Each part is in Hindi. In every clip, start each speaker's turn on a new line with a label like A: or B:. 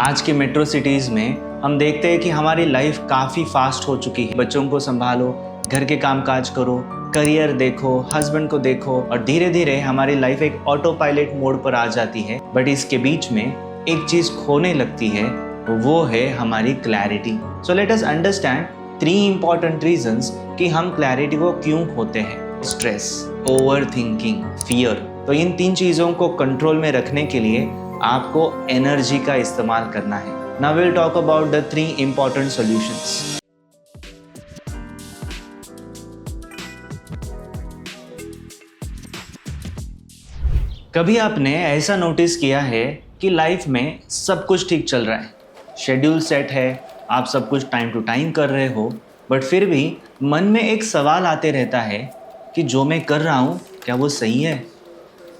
A: आज के मेट्रो सिटीज़ में हम देखते हैं कि हमारी लाइफ काफ़ी फास्ट हो चुकी है। बच्चों को संभालो, घर के कामकाज करो, करियर देखो, हस्बैंड को देखो और धीरे धीरे हमारी लाइफ एक ऑटो पायलट मोड पर आ जाती है। बट इसके बीच में एक चीज़ खोने लगती है, वो है हमारी clarity. So let us understand 3 important reasons कि हम क्लैरिटी को क्यों खोते हैं। Stress, over thinking, fear. तो इन 3 चीज़ों को कंट्रोल में रखने के लिए आपको एनर्जी का इस्तेमाल करना है। Now will talk about the 3 important solutions. कभी आपने ऐसा नोटिस किया है कि लाइफ में सब कुछ ठीक चल रहा है, शेड्यूल सेट है, आप सब कुछ टाइम टू टाइम कर रहे हो, बट फिर भी मन में एक सवाल आते रहता है कि जो मैं कर रहा हूँ क्या वो सही है?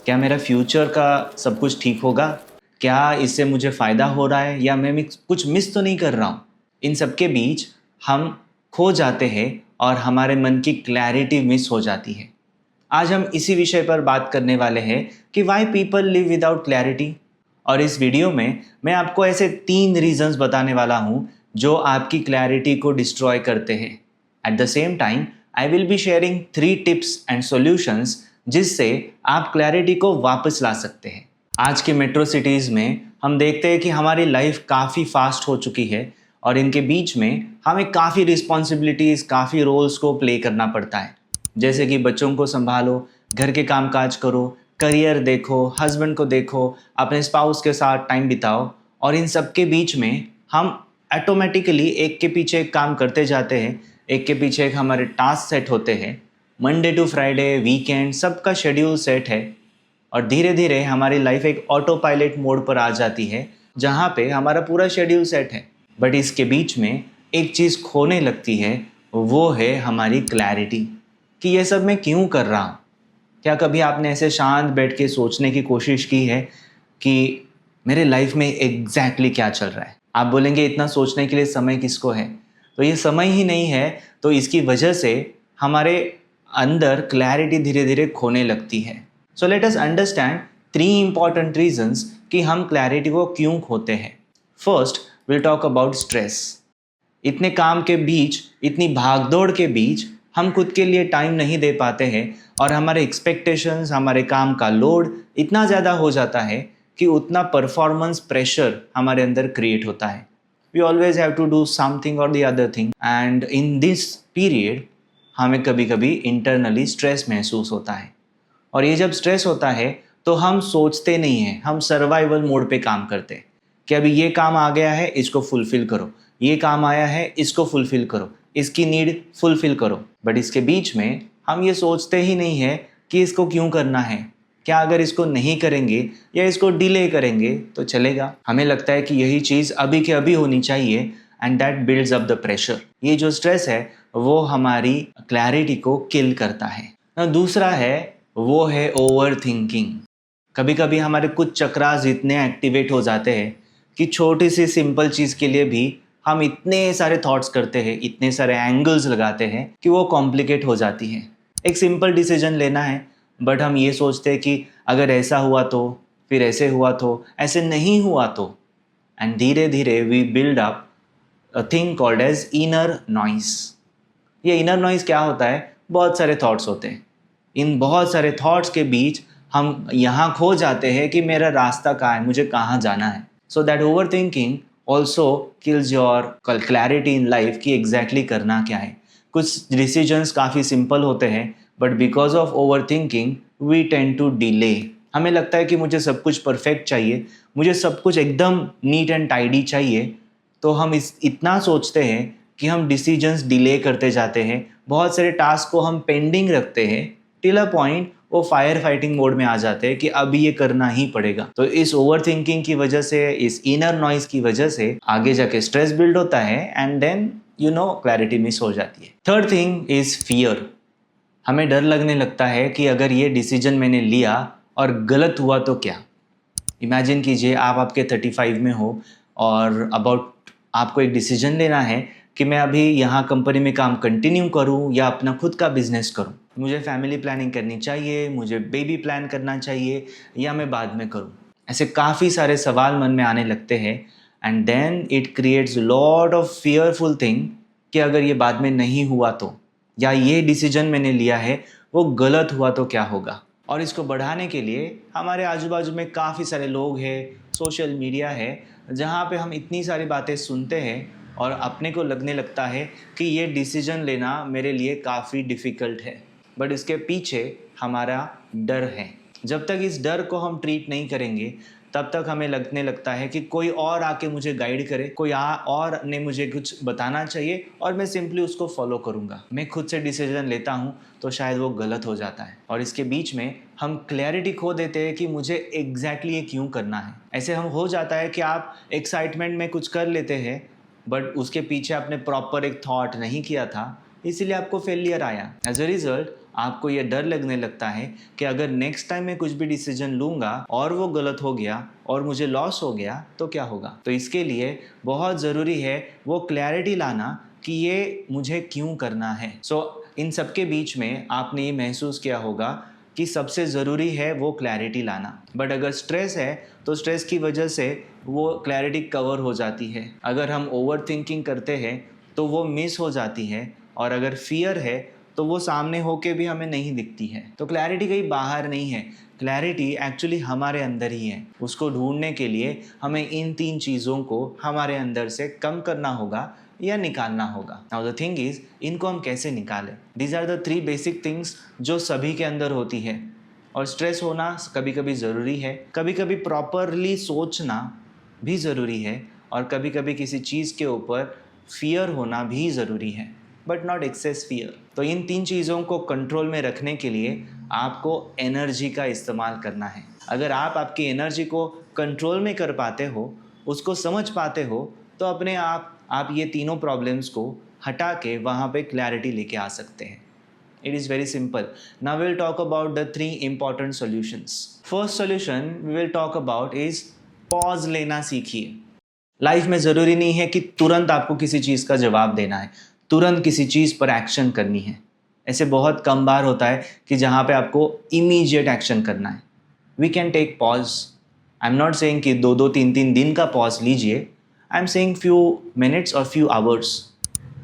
A: क्या मेरा फ्यूचर का सब कुछ ठीक होगा? क्या इससे मुझे फ़ायदा हो रहा है या मैं कुछ मिस तो नहीं कर रहा हूँ? इन सब के बीच हम खो जाते हैं और हमारे मन की क्लैरिटी मिस हो जाती है। आज हम इसी विषय पर बात करने वाले हैं कि why people live without clarity. और इस वीडियो में मैं आपको ऐसे 3 रीजंस बताने वाला हूँ जो आपकी क्लैरिटी को डिस्ट्रॉय करते हैं। At the same time I will be sharing 3 tips and solutions जिससे आप क्लैरिटी को वापस ला सकते हैं। आज के मेट्रो सिटीज़ में हम देखते हैं कि हमारी लाइफ काफ़ी फास्ट हो चुकी है और इनके बीच में हमें काफ़ी रिस्पॉन्सिबिलिटीज़, काफ़ी रोल्स को प्ले करना पड़ता है। जैसे कि बच्चों को संभालो, घर के कामकाज करो, करियर देखो, हस्बैंड को देखो, अपने स्पाउस के साथ टाइम बिताओ और इन सब के बीच में हम ऑटोमेटिकली एक के पीछे एक काम करते जाते हैं, एक के पीछे एक हमारे टास्क सेट होते हैं। मंडे टू फ्राइडे, वीकेंड, सबका शेड्यूल सेट है और धीरे धीरे हमारी लाइफ एक ऑटो पायलट मोड पर आ जाती है जहाँ पे हमारा पूरा शेड्यूल सेट है। बट इसके बीच में एक चीज़ खोने लगती है, वो है हमारी क्लैरिटी कि ये सब मैं क्यों कर रहा हूँ। क्या कभी आपने ऐसे शांत बैठ के सोचने की कोशिश की है कि मेरे लाइफ में एग्जैक्टली क्या चल रहा है? आप बोलेंगे इतना सोचने के लिए समय किसको है? तो ये समय ही नहीं है, तो इसकी वजह से हमारे अंदर क्लैरिटी धीरे धीरे खोने लगती है। So let us understand 3 important reasons कि हम क्लैरिटी को क्यों खोते हैं। First will talk about stress. इतने काम के बीच, इतनी भागदौड़ के बीच हम खुद के लिए टाइम नहीं दे पाते हैं और हमारे एक्सपेक्टेशंस, हमारे काम का लोड इतना ज़्यादा हो जाता है कि उतना परफॉर्मेंस प्रेशर हमारे अंदर क्रिएट होता है। We always have to do something और the other thing and in this period हमें कभी कभी इंटरनली स्ट्रेस महसूस होता है। और ये जब स्ट्रेस होता है तो हम सोचते नहीं हैं, हम सर्वाइवल मोड पे काम करते हैं कि अभी ये काम आ गया है, इसको फुलफिल करो, ये काम आया है, इसको फुलफिल करो, इसकी नीड फुलफिल करो। बट इसके बीच में हम ये सोचते ही नहीं है कि इसको क्यों करना है, क्या अगर इसको नहीं करेंगे या इसको डिले करेंगे तो चलेगा। हमें लगता है कि यही चीज़ अभी के अभी होनी चाहिए and that builds up the pressure. ये जो स्ट्रेस है वो हमारी क्लैरिटी को किल करता है। दूसरा है वो है ओवर थिंकिंग। कभी कभी हमारे कुछ चक्रास इतने एक्टिवेट हो जाते हैं कि छोटी सी सिंपल चीज़ के लिए भी हम इतने सारे थॉट्स करते हैं, इतने सारे एंगल्स लगाते हैं कि वो कॉम्प्लिकेट हो जाती है। एक सिंपल डिसीजन लेना है बट हम ये सोचते हैं कि अगर ऐसा हुआ तो, फिर ऐसे हुआ तो, ऐसे नहीं हुआ तो, एंड धीरे धीरे we build up a thing called as inner noise. ये इनर नॉइस क्या होता है? बहुत सारे थॉट्स होते हैं। इन बहुत सारे थॉट्स के बीच हम यहाँ खो जाते हैं कि मेरा रास्ता कहाँ है, मुझे कहाँ जाना है। So that over thinking also kills your clarity in life कि एग्जैक्टली करना क्या है। कुछ डिसीजंस काफ़ी सिंपल होते हैं but because of over thinking we tend to delay. हमें लगता है कि मुझे सब कुछ परफेक्ट चाहिए, मुझे सब कुछ एकदम नीट एंड टाइडी चाहिए, तो हम इतना सोचते हैं कि हम डिसीजंस डिले करते जाते हैं। बहुत सारे टास्क को हम पेंडिंग रखते हैं टिल अ पॉइंट वो फायर फाइटिंग मोड में आ जाते हैं कि अभी ये करना ही पड़ेगा। तो इस ओवर थिंकिंग की वजह से, इस इनर नॉइज की वजह से आगे जाके स्ट्रेस बिल्ड होता है एंड देन क्लैरिटी मिस हो जाती है। Third thing is fear. हमें डर लगने लगता है कि अगर ये डिसीजन मैंने लिया और गलत हुआ तो क्या। इमेजिन कीजिए आप आपके 35 में हो और आपको एक डिसीजन लेना है कि मैं अभी यहाँ कंपनी में काम कंटिन्यू करूँ या अपना खुद का बिजनेस करूँ। मुझे फैमिली प्लानिंग करनी चाहिए, मुझे बेबी प्लान करना चाहिए या मैं बाद में करूँ। ऐसे काफ़ी सारे सवाल मन में आने लगते हैं and then it creates lot of fearful thing कि अगर ये बाद में नहीं हुआ तो, या ये डिसीजन मैंने लिया है वो गलत हुआ तो क्या होगा। और इसको बढ़ाने के लिए हमारे आजू बाजू में काफ़ी सारे लोग हैं, सोशल मीडिया है, जहाँ पे हम इतनी सारी बातें सुनते हैं और अपने को लगने लगता है कि ये डिसीजन लेना मेरे लिए काफ़ी डिफ़िकल्ट है। बट इसके पीछे हमारा डर है। जब तक इस डर को हम ट्रीट नहीं करेंगे तब तक हमें लगने लगता है कि कोई और आके मुझे गाइड करे, कोई और ने मुझे कुछ बताना चाहिए और मैं सिंपली उसको फॉलो करूँगा। मैं खुद से डिसीजन लेता हूँ तो शायद वो गलत हो जाता है और इसके बीच में हम क्लैरिटी खो देते हैं कि मुझे एग्जैक्टली ये क्यों करना है। ऐसे हम हो जाता है कि आप एक्साइटमेंट में कुछ कर लेते हैं बट उसके पीछे आपने प्रॉपर एक थॉट नहीं किया था, इसीलिए आपको फेलियर आया। एज अ रिजल्ट आपको ये डर लगने लगता है कि अगर नेक्स्ट टाइम मैं कुछ भी डिसीजन लूँगा और वो गलत हो गया और मुझे लॉस हो गया तो क्या होगा। तो इसके लिए बहुत ज़रूरी है वो क्लैरिटी लाना कि ये मुझे क्यों करना है। इन सब के बीच में आपने ये महसूस किया होगा कि सबसे ज़रूरी है वो क्लैरिटी लाना। बट अगर स्ट्रेस है तो स्ट्रेस की वजह से वो क्लैरिटी कवर हो जाती है। अगर हम ओवर थिंकिंग करते हैं तो वो मिस हो जाती है, और अगर फियर है तो वो सामने होके भी हमें नहीं दिखती है। तो क्लैरिटी कहीं बाहर नहीं है, क्लैरिटी एक्चुअली हमारे अंदर ही है। उसको ढूंढने के लिए हमें इन 3 चीज़ों को हमारे अंदर से कम करना होगा या निकालना होगा। नाउ द थिंग इज, इनको हम कैसे निकालें। These are the 3 basic things जो सभी के अंदर होती है। और स्ट्रेस होना कभी कभी ज़रूरी है, कभी कभी प्रॉपरली सोचना भी ज़रूरी है, और कभी कभी किसी चीज़ के ऊपर फियर होना भी ज़रूरी है, बट नॉट एक्सेस फियर। तो इन 3 चीज़ों को कंट्रोल में रखने के लिए आपको एनर्जी का इस्तेमाल करना है। अगर आप आपकी एनर्जी को कंट्रोल में कर पाते हो, उसको समझ पाते हो, तो अपने आप ये तीनों प्रॉब्लम्स को हटा के वहाँ पे क्लैरिटी लेके आ सकते हैं। It is very simple. Now we'll talk about the 3 important solutions. First solution we will talk about is pause लेना सीखिए। लाइफ में ज़रूरी नहीं है कि तुरंत आपको किसी चीज़ का जवाब देना है, तुरंत किसी चीज़ पर एक्शन करनी है। ऐसे बहुत कम बार होता है कि जहाँ पे आपको इमीडिएट एक्शन करना है। We can take pause. I am not saying कि 2-2, 3-3 दिन का पॉज लीजिए। I am saying few minutes और few hours.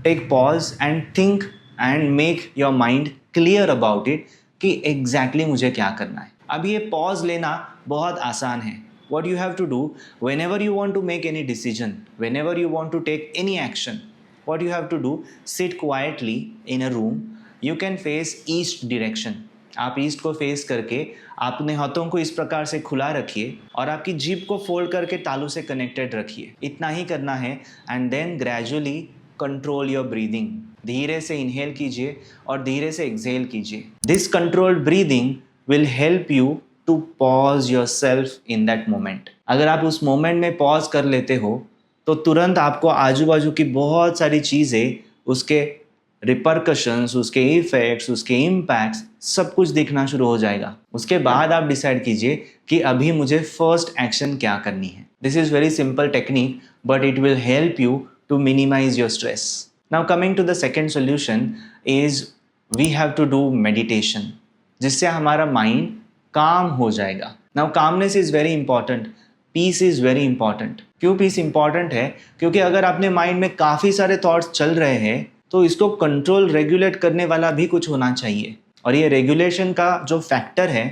A: Take pause and think and make your mind clear about it कि एग्जैक्टली मुझे क्या करना है। अब ये पॉज लेना बहुत आसान है। What you have to do whenever you want to make any decision, whenever you want to take any action, what you have to do, sit quietly in a room. You can face east direction. आप ईस्ट को फेस करके अपने हाथों को इस प्रकार से खुला रखिए और आपकी जीभ को फोल्ड करके तालू से कनेक्टेड रखिए। इतना ही करना है। And then gradually control your breathing. धीरे से इनहेल कीजिए और धीरे से एक्सहेल कीजिए। This controlled breathing will help you to pause yourself in that moment. अगर आप उस मोमेंट में पॉज कर लेते हो तो तुरंत आपको आजू बाजू की बहुत सारी चीज़ें, उसके रिपरकशंस, उसके इफेक्ट्स, उसके इम्पैक्ट्स सब कुछ दिखना शुरू हो जाएगा। उसके बाद आप डिसाइड कीजिए कि अभी मुझे फर्स्ट एक्शन क्या करनी है। This is very simple technique but it will help you to minimise your stress. Now coming to the second solution is we have to do meditation, जिससे हमारा माइंड काम हो जाएगा। Now calmness is very important, peace is very important. क्यों पीस इंपॉर्टेंट है? क्योंकि अगर अपने माइंड में काफ़ी सारे थॉट्स चल रहे हैं तो इसको कंट्रोल रेगुलेट करने वाला भी कुछ होना चाहिए, और ये रेगुलेशन का जो फैक्टर है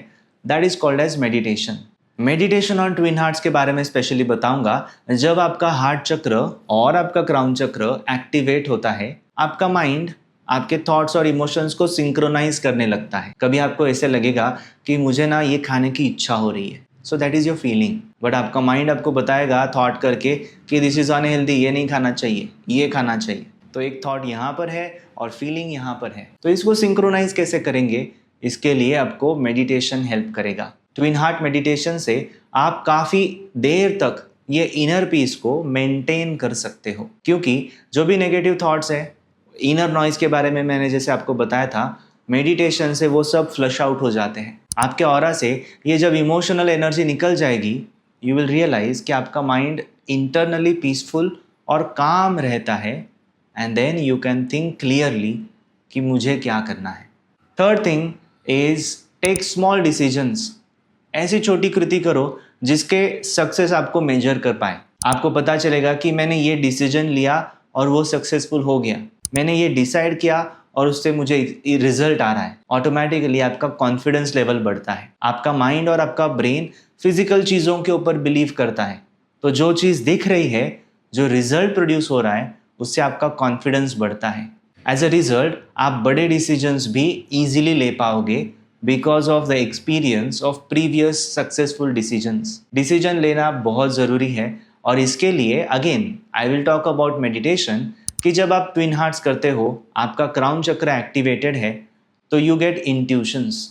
A: that is called as meditation. Meditation और ट्विन हार्ट्स के बारे में स्पेशली बताऊंगा। जब आपका हार्ट चक्र और आपका क्राउन चक्र एक्टिवेट होता है, आपका माइंड आपके थॉट्स और इमोशंस को सिंक्रोनाइज करने लगता है। कभी आपको ऐसे लगेगा कि मुझे ना ये खाने की इच्छा हो रही है, so that is your feeling, but आपका माइंड आपको बताएगा थॉट करके कि दिस इज़ अनहेल्दी, ये नहीं खाना चाहिए, ये खाना चाहिए। तो एक थॉट यहाँ पर है और फीलिंग यहाँ पर है। तो इसको सिंक्रोनाइज कैसे करेंगे? इसके लिए आपको मेडिटेशन हेल्प करेगा। ट्विन हार्ट मेडिटेशन से आप काफ़ी देर तक ये इनर पीस को मेंटेन कर सकते हो, क्योंकि जो भी नेगेटिव थॉट्स है, इनर नॉइज़ के बारे में मैंने जैसे आपको बताया था, मेडिटेशन से वो सब फ्लश आउट हो जाते हैं। आपके ऑरा से ये जब इमोशनल एनर्जी निकल जाएगी, यू विल रियलाइज़ कि आपका माइंड इंटरनली पीसफुल और काम रहता है, and then you can think clearly कि मुझे क्या करना है। Third thing is take small decisions. ऐसी छोटी कृति करो जिसके सक्सेस आपको मेजर कर पाए। आपको पता चलेगा कि मैंने ये डिसीजन लिया और वो सक्सेसफुल हो गया, मैंने ये डिसाइड किया और उससे मुझे रिजल्ट आ रहा है। ऑटोमेटिकली आपका कॉन्फिडेंस लेवल बढ़ता है। आपका माइंड और आपका ब्रेन फिजिकल चीज़ों के ऊपर बिलीव करता है। तो जो चीज़ दिख रही है, जो रिजल्ट प्रोड्यूस हो रहा है, उससे आपका कॉन्फिडेंस बढ़ता है। एज अ रिजल्ट आप बड़े डिसीजंस भी इजीली ले पाओगे because of the experience of previous successful decisions. Decision लेना बहुत ज़रूरी है और इसके लिए again I will talk about meditation कि जब आप ट्विन हार्ट्स करते हो, आपका क्राउन चक्र एक्टिवेटेड है, तो यू गेट इंट्यूशंस।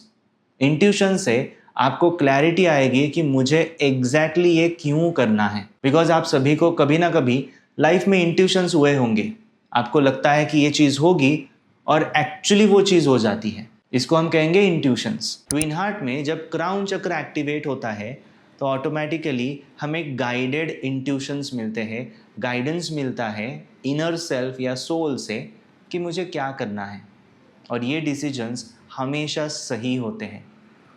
A: इंट्यूशन से आपको क्लैरिटी आएगी कि मुझे एग्जैक्टली ये क्यों करना है। बिकॉज आप सभी को कभी ना कभी लाइफ में इंट्यूशंस हुए होंगे। आपको लगता है कि ये चीज़ होगी और एक्चुअली वो चीज़ हो जाती है। इसको हम कहेंगे इंट्यूशंस। ट्विन हार्ट में जब क्राउन चक्र एक्टिवेट होता है तो ऑटोमेटिकली हमें गाइडेड इंट्यूशंस मिलते हैं, गाइडेंस मिलता है इनर सेल्फ या सोल से कि मुझे क्या करना है। और ये डिसीजंस हमेशा सही होते हैं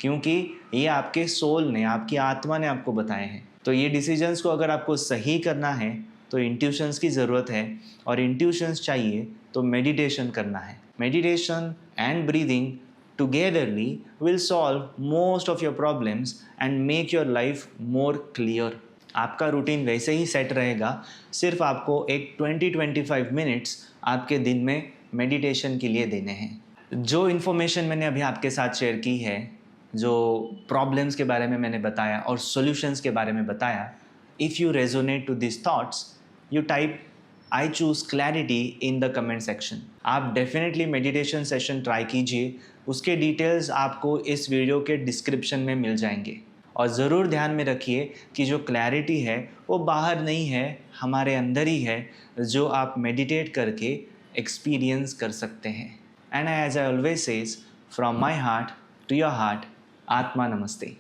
A: क्योंकि ये आपके सोल ने, आपकी आत्मा ने आपको बताए हैं। तो ये डिसीजंस को अगर आपको सही करना है तो इंट्यूशंस की ज़रूरत है, और इंट्यूशंस चाहिए तो मेडिटेशन करना है। Meditation and breathing togetherly will solve most of your problems and make your life more clear. आपका रूटीन वैसे ही सेट रहेगा, सिर्फ आपको एक 20-25 मिनट्स आपके दिन में मेडिटेशन के लिए देने हैं। जो इन्फॉर्मेशन मैंने अभी आपके साथ शेयर की है, जो प्रॉब्लम्स के बारे में मैंने बताया और सॉल्यूशंस के बारे में बताया, if you resonate to this thoughts, you type I choose clarity in the comment section. आप डेफिनेटली मेडिटेशन सेशन ट्राई कीजिए, उसके डिटेल्स आपको इस वीडियो के डिस्क्रिप्शन में मिल जाएंगे। और ज़रूर ध्यान में रखिए कि जो क्लैरिटी है वो बाहर नहीं है, हमारे अंदर ही है, जो आप मेडिटेट करके एक्सपीरियंस कर सकते हैं। And as I always says, from my heart to your heart, आत्मा नमस्ते।